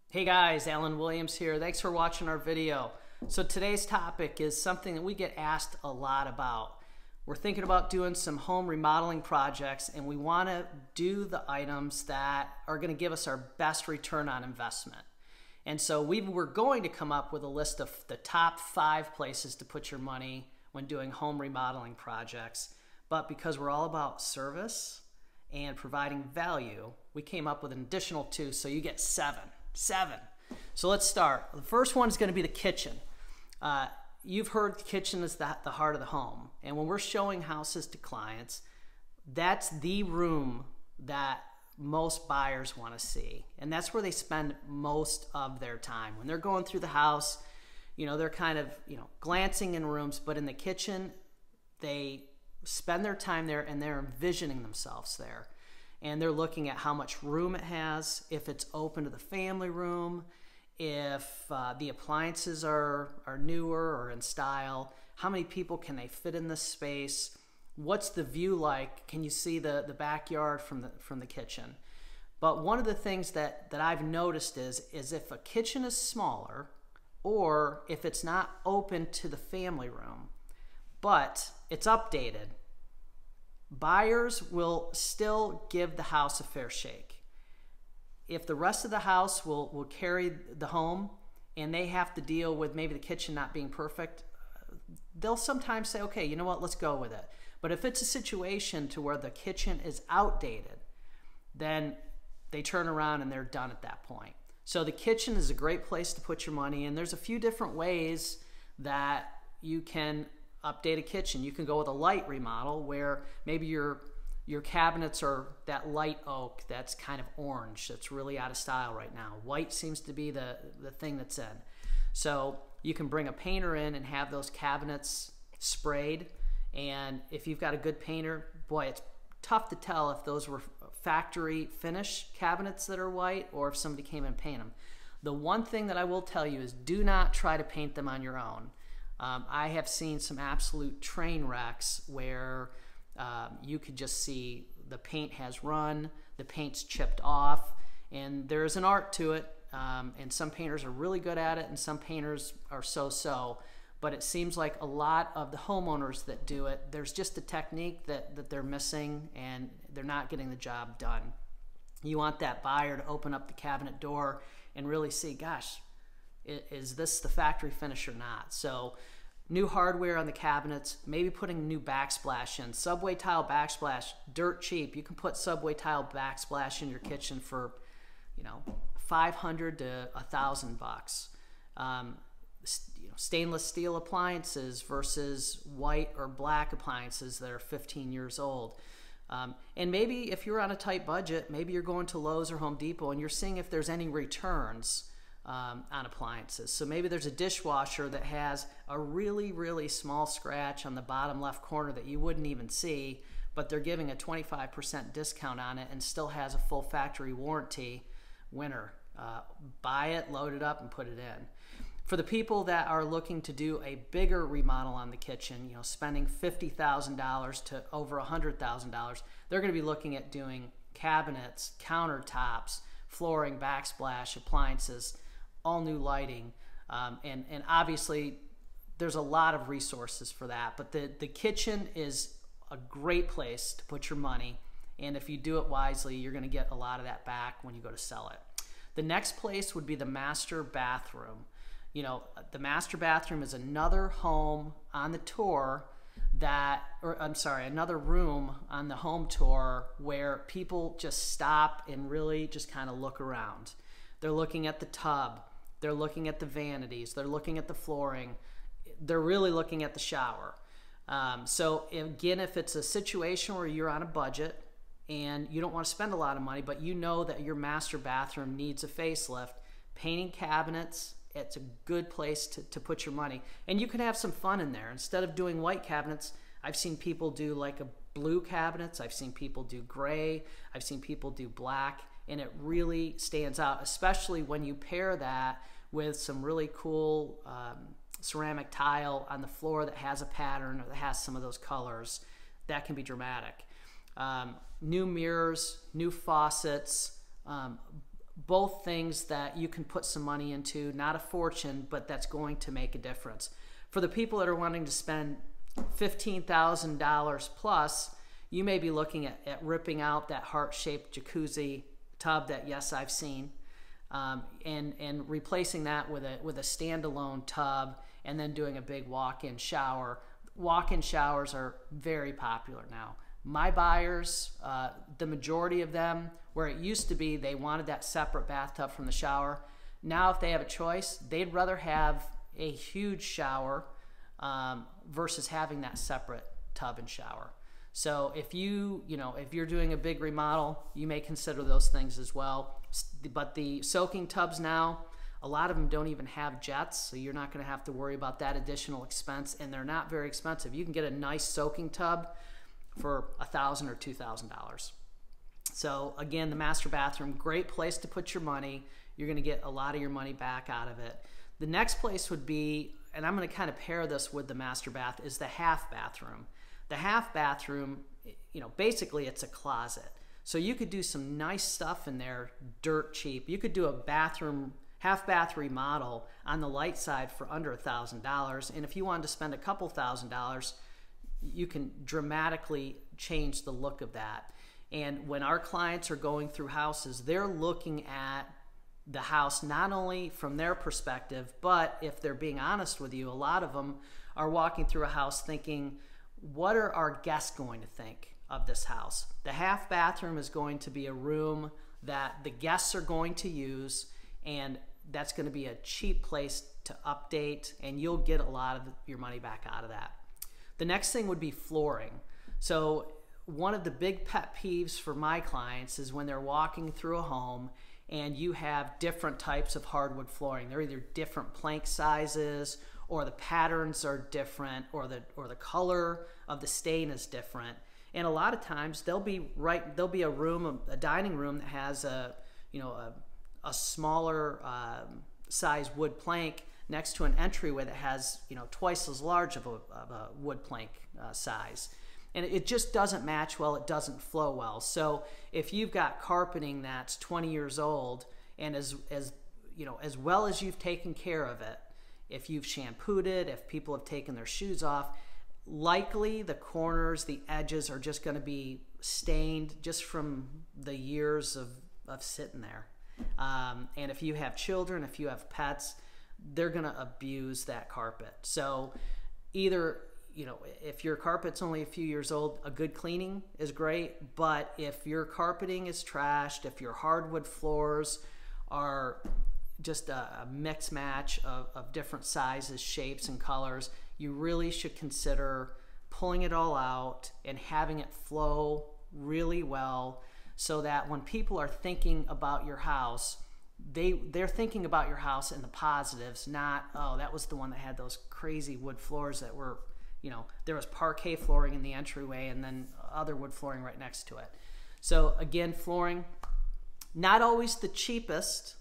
Hey guys, Alan Williams here. Thanks for watching our video. So today's topic is something that we get asked a lot about. We're thinking about doing some home remodeling projects and we want to do the items that are going to give us our best return on investment. And so we're going to come up with a list of the top 5 places to put your money when doing home remodeling projects. But because we're all about service and providing value, we came up with an additional 2, so you get 7. So let's start. The first one is going to be the kitchen. You've heard the kitchen is the heart of the home. And when we're showing houses to clients, that's the room that most buyers want to see. And that's where they spend most of their time. When they're going through the house, they're kind of, glancing in rooms, but in the kitchen, they spend their time there and they're envisioning themselves there. And they're looking at how much room it has, if it's open to the family room, if the appliances are newer or in style, how many people can they fit in this space, what's the view like, can you see the backyard from the kitchen. But one of the things that I've noticed is if a kitchen is smaller or if it's not open to the family room, but it's updated, buyers will still give the house a fair shake. If the rest of the house will carry the home and they have to deal with maybe the kitchen not being perfect, they'll sometimes say, okay, you know what, let's go with it. But if it's a situation to where the kitchen is outdated, then they turn around and they're done at that point. So the kitchen is a great place to put your money in. There's a few different ways that you can update a kitchen. You can go with a light remodel where maybe your cabinets are that light oak that's kind of orange, that's really out of style right now. White seems to be the thing that's in. So you can bring a painter in and have those cabinets sprayed. And if you've got a good painter, boy, it's tough to tell if those were factory finish cabinets that are white or if somebody came and painted them. The one thing that I will tell you is do not try to paint them on your own. I have seen some absolute train wrecks where you could just see the paint has run, the paint's chipped off, and there's an art to it. And some painters are really good at it and some painters are so-so. But it seems like a lot of the homeowners that do it, there's just a technique that they're missing and they're not getting the job done. You want that buyer to open up the cabinet door and really see, gosh, is this the factory finish or not? So new hardware on the cabinets, maybe putting new backsplash in. Subway tile backsplash, dirt cheap. You can put subway tile backsplash in your kitchen for, $500 to $1,000. Stainless steel appliances versus white or black appliances that are 15 years old. And maybe if you're on a tight budget, maybe you're going to Lowe's or Home Depot and you're seeing if there's any returns on appliances. So maybe there's a dishwasher that has a really, really small scratch on the bottom left corner that you wouldn't even see, but they're giving a 25% discount on it and still has a full factory warranty. Winner. Buy it, load it up, and put it in. For the people that are looking to do a bigger remodel on the kitchen, spending $50,000 to over $100,000, they're going to be looking at doing cabinets, countertops, flooring, backsplash, appliances, all new lighting, and obviously there's a lot of resources for that. But the kitchen is a great place to put your money, and if you do it wisely, you're going to get a lot of that back when you go to sell it. The next place would be the master bathroom. The master bathroom is another home on the tour another room on the home tour where people just stop and really just kind of look around. They're looking at the tub, they're looking at the vanities, they're looking at the flooring, they're really looking at the shower. So again, if it's a situation where you're on a budget and you don't want to spend a lot of money, but you know that your master bathroom needs a facelift, painting cabinets, it's a good place to put your money. And you can have some fun in there. Instead of doing white cabinets, I've seen people do like a blue cabinets, I've seen people do gray, I've seen people do black, and it really stands out, especially when you pair that with some really cool ceramic tile on the floor that has a pattern or that has some of those colors. That can be dramatic. New mirrors, new faucets, both things that you can put some money into, not a fortune, but that's going to make a difference. For the people that are wanting to spend $15,000 plus, you may be looking at ripping out that heart-shaped jacuzzi tub that, yes, I've seen, and replacing that with a standalone tub, and then doing a big walk-in shower. Walk-in showers are very popular now. My buyers, the majority of them, where it used to be they wanted that separate bathtub from the shower, now if they have a choice, they'd rather have a huge shower versus having that separate tub and shower. So if if you're doing a big remodel, you may consider those things as well. But the soaking tubs now, a lot of them don't even have jets, so you're not going to have to worry about that additional expense, and they're not very expensive. You can get a nice soaking tub for $1,000 or $2,000. So again, the master bathroom, great place to put your money. You're going to get a lot of your money back out of it. The next place would be, and I'm going to kind of pair this with the master bath, is the half bathroom. The half bathroom, basically it's a closet. So you could do some nice stuff in there, dirt cheap. You could do a half bath remodel on the light side for under $1,000. And if you wanted to spend a couple $1,000s, you can dramatically change the look of that. And when our clients are going through houses, they're looking at the house not only from their perspective, but if they're being honest with you, a lot of them are walking through a house thinking, what are our guests going to think of this house? The half bathroom is going to be a room that the guests are going to use, and that's going to be a cheap place to update, and you'll get a lot of your money back out of that. The next thing would be flooring. So one of the big pet peeves for my clients is when they're walking through a home and you have different types of hardwood flooring. They're either different plank sizes, or the patterns are different, or the color of the stain is different. And a lot of times there'll be a room, a dining room that has a smaller size wood plank next to an entryway that has twice as large of a wood plank size. And it just doesn't match well, it doesn't flow well. So if you've got carpeting that's 20 years old, and as well as you've taken care of it, if you've shampooed it, if people have taken their shoes off, likely the corners, the edges are just going to be stained just from the years of sitting there. And if you have children, if you have pets, they're going to abuse that carpet. So either, if your carpet's only a few years old, a good cleaning is great. But if your carpeting is trashed, if your hardwood floors are just a mix match of different sizes, shapes, and colors, you really should consider pulling it all out and having it flow really well, so that when people are thinking about your house, they're thinking about your house in the positives, not, oh, that was the one that had those crazy wood floors that were, there was parquet flooring in the entryway and then other wood flooring right next to it. So again, flooring, not always the cheapest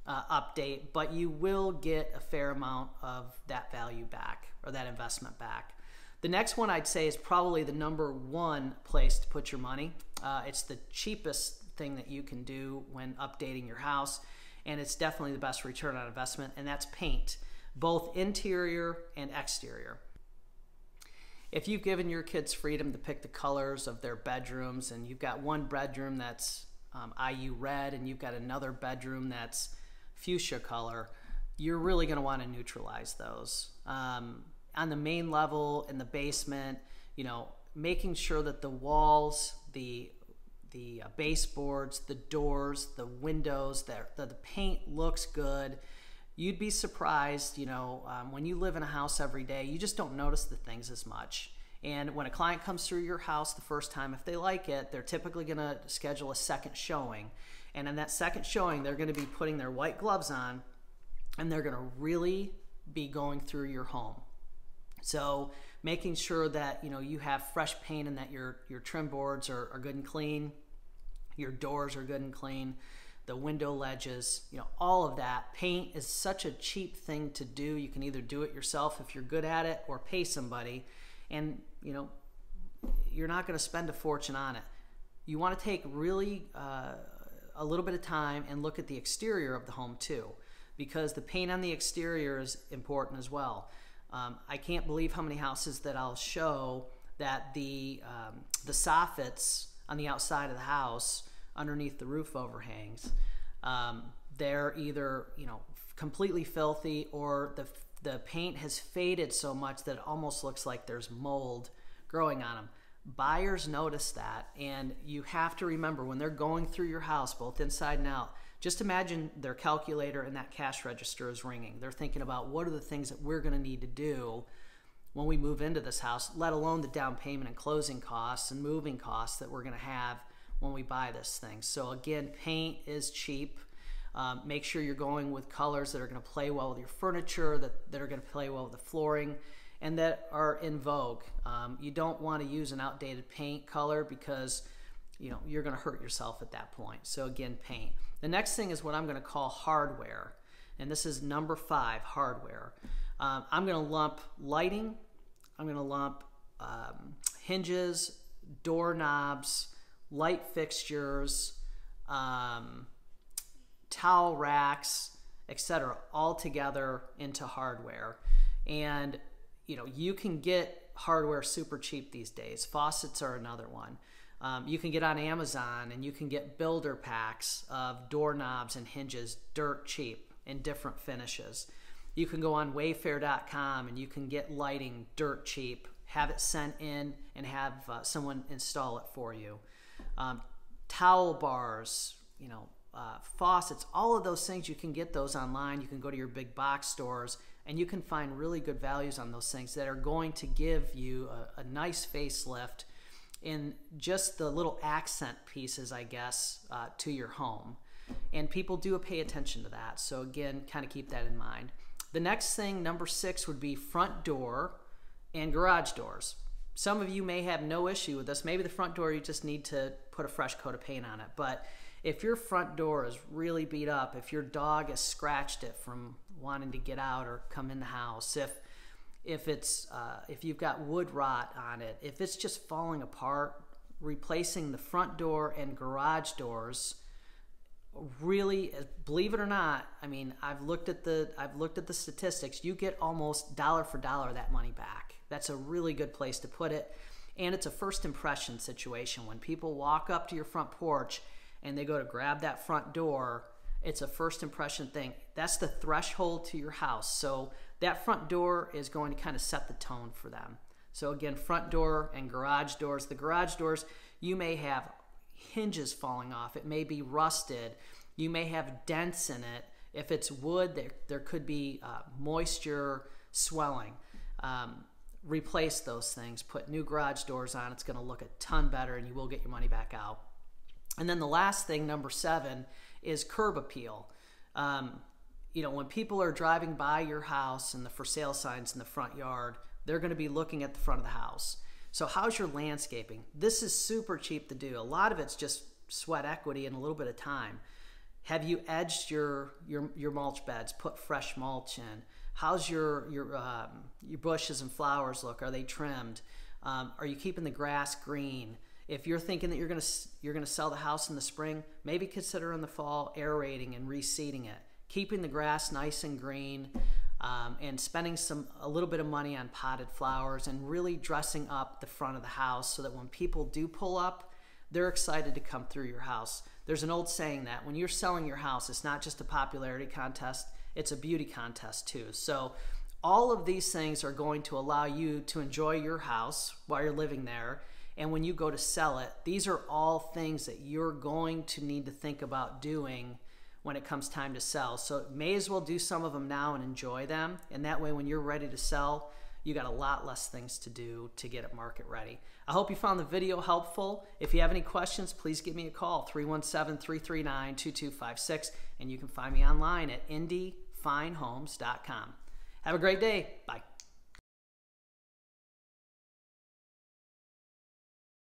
update, but you will get a fair amount of that value back, or that investment back. The next one I'd say is probably the number one place to put your money. It's the cheapest thing that you can do when updating your house, and it's definitely the best return on investment, and that's paint, both interior and exterior. If you've given your kids freedom to pick the colors of their bedrooms, and you've got one bedroom that's IU red and you've got another bedroom that's fuchsia color, you're really going to want to neutralize those. On the main level, in the basement, making sure that the walls, the baseboards, the doors, the windows, the paint looks good. You'd be surprised, when you live in a house every day, you just don't notice the things as much. And when a client comes through your house the first time, if they like it, they're typically going to schedule a second showing. And in that second showing, they're going to be putting their white gloves on, and they're going to really be going through your home. So making sure that you have fresh paint, and that your trim boards are good and clean, your doors are good and clean, the window ledges, all of that. Paint is such a cheap thing to do. You can either do it yourself if you're good at it, or pay somebody, and you're not going to spend a fortune on it. You want to take really a little bit of time and look at the exterior of the home too, because the paint on the exterior is important as well. I can't believe how many houses that I'll show that the soffits on the outside of the house underneath the roof overhangs, they're either, you know, completely filthy, or the paint has faded so much that it almost looks like there's mold growing on them. Buyers notice that, and you have to remember when they're going through your house, both inside and out, just imagine their calculator and that cash register is ringing. They're thinking about what are the things that we're going to need to do when we move into this house, let alone the down payment and closing costs and moving costs that we're going to have when we buy this thing. So again, paint is cheap. Make sure you're going with colors that are going to play well with your furniture, that are going to play well with the flooring, and that are in vogue. You don't want to use an outdated paint color because, you know, you're going to hurt yourself at that point. So again, paint. The next thing is what I'm going to call hardware, and this is number 5, hardware. I'm going to lump lighting, I'm going to lump hinges, doorknobs, light fixtures, towel racks, etc., all together into hardware. And you know, you can get hardware super cheap these days. Faucets are another one. You can get on Amazon and you can get builder packs of doorknobs and hinges dirt cheap in different finishes. You can go on Wayfair.com and you can get lighting dirt cheap, have it sent in, and have someone install it for you. Towel bars, you know, faucets, all of those things, you can get those online. You can go to your big box stores and you can find really good values on those things that are going to give you a nice facelift in just the little accent pieces, I guess, to your home. And people do pay attention to that. So again, kind of keep that in mind. The next thing, number 6, would be front door and garage doors. Some of you may have no issue with this. Maybe the front door, you just need to put a fresh coat of paint on it. But if your front door is really beat up, if your dog has scratched it from wanting to get out or come in the house, if you've got wood rot on it, if it's just falling apart, replacing the front door and garage doors, really, believe it or not, I mean, I've looked at the statistics. You get almost dollar for dollar that money back. That's a really good place to put it, and it's a first impression situation. When people walk up to your front porch and they go to grab that front door, it's a first impression thing. That's the threshold to your house. So that front door is going to kind of set the tone for them. So again, front door and garage doors. The garage doors, you may have hinges falling off. It may be rusted. You may have dents in it. If it's wood, there could be moisture, swelling. Replace those things. Put new garage doors on. It's going to look a ton better, and you will get your money back out. And then the last thing, number 7, is curb appeal. You know, when people are driving by your house and the for sale signs in the front yard, they're going to be looking at the front of the house. So how's your landscaping? This is super cheap to do. A lot of it's just sweat equity and a little bit of time. Have you edged your mulch beds? Put fresh mulch in. How's your bushes and flowers look? Are they trimmed? Are you keeping the grass green? If you're thinking that you're gonna sell the house in the spring, maybe consider in the fall aerating and reseeding it, keeping the grass nice and green, and spending a little bit of money on potted flowers and really dressing up the front of the house so that when people do pull up, they're excited to come through your house. There's an old saying that when you're selling your house, it's not just a popularity contest, it's a beauty contest too. So all of these things are going to allow you to enjoy your house while you're living there. And when you go to sell it, these are all things that you're going to need to think about doing when it comes time to sell. So may as well do some of them now and enjoy them. And that way, when you're ready to sell, you got a lot less things to do to get it market ready. I hope you found the video helpful. If you have any questions, please give me a call, 317-339-2256. And you can find me online at indyfinehomes.com. Have a great day. Bye.